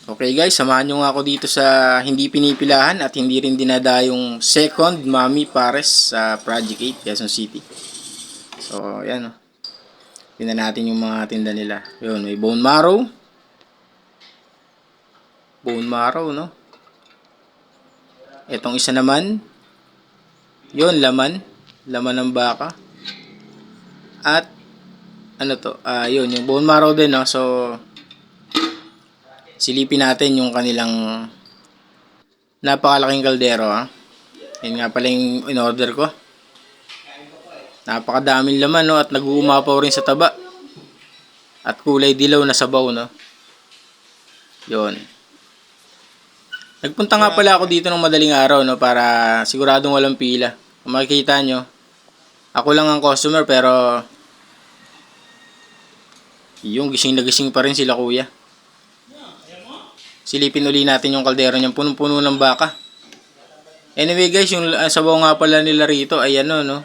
Okay guys, samahan nyo nga ako dito sa hindi pinipilahan at hindi rin dinadayong second Mami Pares sa Project 8, Quezon City. So, ayan o. Tingnan natin yung mga tinda nila. Yun, may bone marrow. Bone marrow, no? Etong isa naman. Yun, laman. Laman ng baka. At, ano to? Yun, yung bone marrow din, no? So, silipin natin yung kanilang napakalaking kaldero, ha. Yan nga pala yung in-order ko. Napakadaming laman, no, at nag-uumapaw rin sa taba. At kulay dilaw na sabaw, no. Yon. Nagpunta nga pala ako dito ng madaling araw, no, para siguradong walang pila. Kung makikita nyo, ako lang ang customer, pero yung gising na gising pa rin sila kuya. Silipin uli natin yung kaldero niyan, punong-puno ng baka. Anyway guys, yung sabaw nga pala nila rito ay ano, no,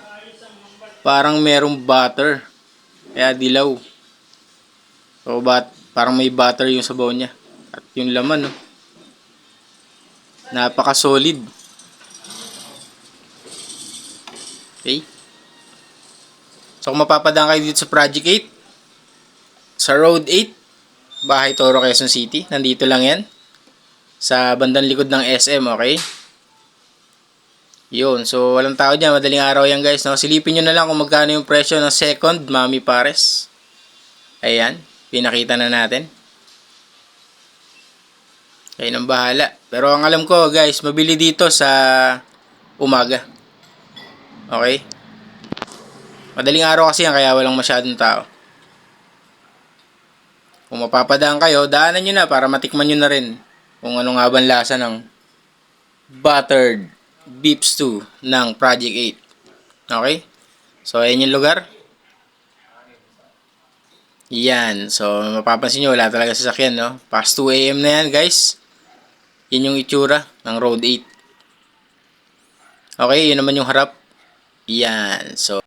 parang merong butter. Kaya dilaw. So, parang may butter yung sabaw niya. At yung laman, no, napaka-solid. Okay. So, kung mapapadaan kayo dito sa Project 8, sa Road 8, Bahay Toro, Quezon City. Nandito lang yan. Sa bandang likod ng SM, okay? Yun. So, walang tao dyan. Madaling araw yan, guys. No? Silipin nyo na lang kung magkano yung presyo ng second Mami Pares. Ayan. Pinakita na natin. Kayo nang bahala. Pero ang alam ko, guys, mabili dito sa umaga. Okay? Madaling araw kasi yan, kaya walang masyadong tao. Kung mapapadaan kayo, daanan nyo na para matikman nyo na rin kung ano nga bang lasa ng buttered beef stew ng Project 8. Okay? So, ayan yung lugar. Yan. So, mapapansin nyo, wala talaga sasakyan, no? Past 2 AM na yan, guys. Yan yung itsura ng Road 8. Okay, yun naman yung harap. Yan. So,